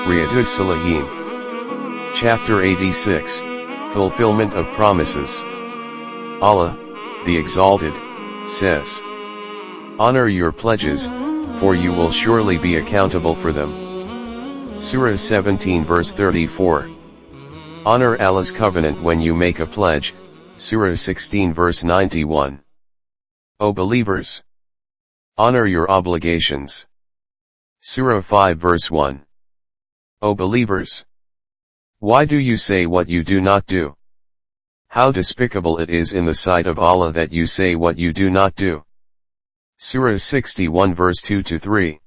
Riyadus Saliheen. Chapter 86, Fulfillment of Promises. Allah, the Exalted, says, "Honor your pledges, for you will surely be accountable for them." Surah 17 verse 34. Honor Allah's covenant when you make a pledge, Surah 16 verse 91. O believers! Honor your obligations. Surah 5 verse 1. O believers! Why do you say what you do not do? How despicable it is in the sight of Allah that you say what you do not do. Surah 61 verse 2-3.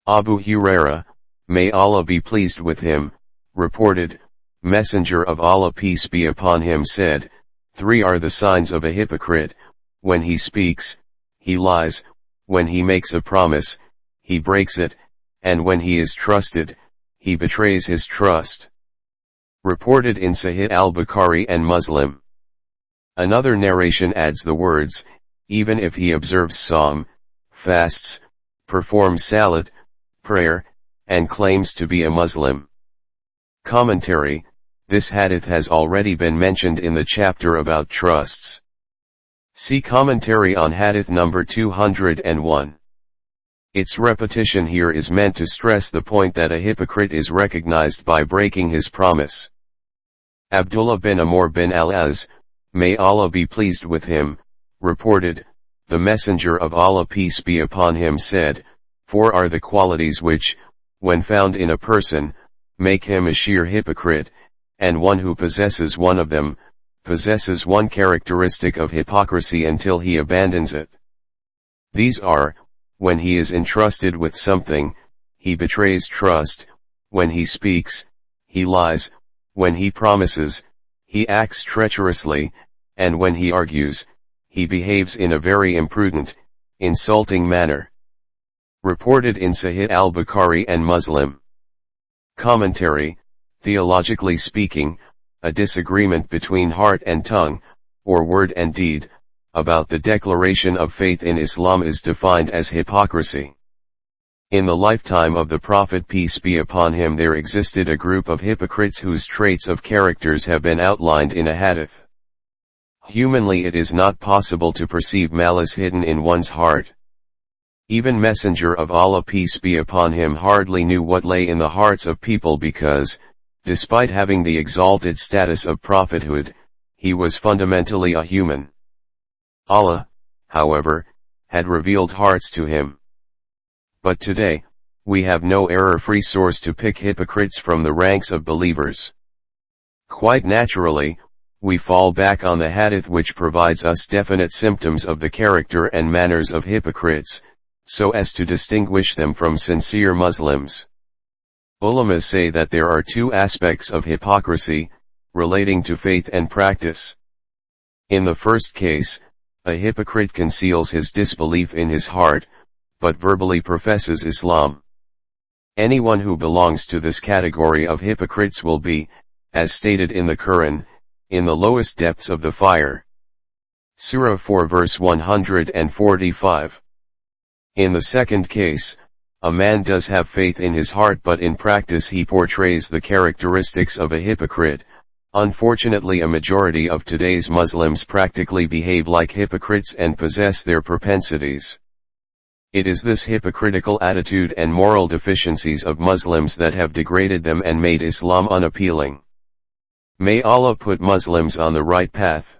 Abu Huraira, may Allah be pleased with him, reported, Messenger of Allah peace be upon him said, 3 are the signs of a hypocrite: when he speaks, he lies; when he makes a promise, he breaks it; and when he is trusted, he betrays his trust. Reported in Sahih al-Bukhari and Muslim. Another narration adds the words, even if he observes Psalm, fasts, performs salat, prayer, and claims to be a Muslim. Commentary: this hadith has already been mentioned in the chapter about trusts. See commentary on hadith number 201. Its repetition here is meant to stress the point that a hypocrite is recognized by breaking his promise. Abdullah bin Amr bin al-Az, may Allah be pleased with him, reported, the Messenger of Allah peace be upon him said, 4 are the qualities which, when found in a person, make him a sheer hypocrite, and one who possesses one of them, possesses one characteristic of hypocrisy until he abandons it. These are, when he is entrusted with something, he betrays trust; when he speaks, he lies; when he promises, he acts treacherously; and when he argues, he behaves in a very imprudent, insulting manner. Reported in Sahih al-Bukhari and Muslim. Commentary: theologically speaking, a disagreement between heart and tongue, or word and deed, about the declaration of faith in Islam is defined as hypocrisy. In the lifetime of the Prophet peace be upon him there existed a group of hypocrites whose traits of characters have been outlined in a hadith. Humanly it is not possible to perceive malice hidden in one's heart. Even Messenger of Allah peace be upon him hardly knew what lay in the hearts of people because, despite having the exalted status of prophethood, he was fundamentally a human. Allah, however, had revealed hearts to him. But today, we have no error-free source to pick hypocrites from the ranks of believers. Quite naturally, we fall back on the hadith which provides us definite symptoms of the character and manners of hypocrites, so as to distinguish them from sincere Muslims. Ulama say that there are 2 aspects of hypocrisy, relating to faith and practice. In the first case, a hypocrite conceals his disbelief in his heart, but verbally professes Islam. Anyone who belongs to this category of hypocrites will be, as stated in the Quran, in the lowest depths of the fire. Surah 4 verse 145. In the second case, a man does have faith in his heart but in practice he portrays the characteristics of a hypocrite. Unfortunately, a majority of today's Muslims practically behave like hypocrites and possess their propensities. It is this hypocritical attitude and moral deficiencies of Muslims that have degraded them and made Islam unappealing. May Allah put Muslims on the right path.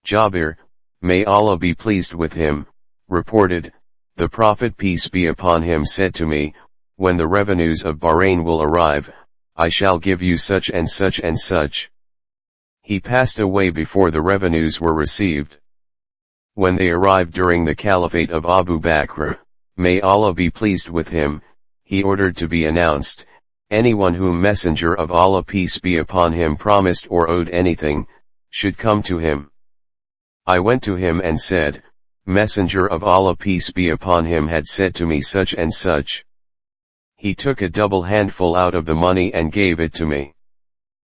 Jabir, may Allah be pleased with him, reported, the Prophet peace be upon him said to me, when the revenues of Bahrain will arrive, I shall give you such and such and such. He passed away before the revenues were received. When they arrived during the caliphate of Abu Bakr, may Allah be pleased with him, he ordered to be announced, anyone whom Messenger of Allah peace be upon him promised or owed anything, should come to him. I went to him and said, Messenger of Allah peace be upon him had said to me such and such. He took a double handful out of the money and gave it to me.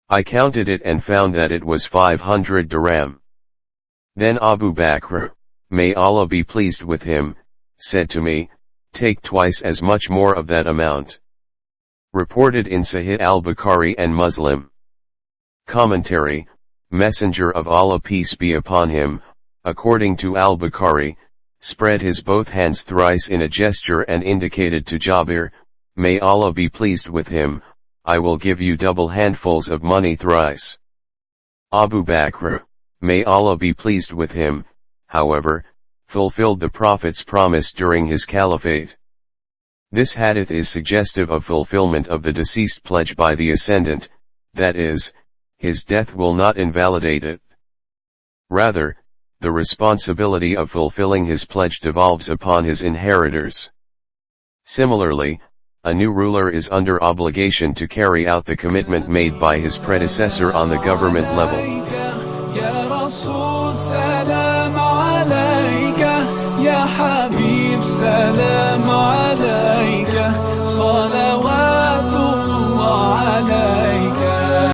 I counted it and found that it was 500 dirham. Then Abu Bakr, may Allah be pleased with him, said to me, take twice as much more of that amount. Reported in Sahih al-Bukhari and Muslim. Commentary, Messenger of Allah peace be upon him, according to al-Bukhari, spread his both hands thrice in a gesture and indicated to Jabir, may Allah be pleased with him, I will give you double handfuls of money thrice. Abu Bakr, may Allah be pleased with him, however, fulfilled the Prophet's promise during his caliphate. This hadith is suggestive of fulfillment of the deceased pledge by the ascendant, that is, his death will not invalidate it. Rather, the responsibility of fulfilling his pledge devolves upon his inheritors. Similarly, a new ruler is under obligation to carry out the commitment made by his predecessor on the government level. Ya Habib, salam alayka.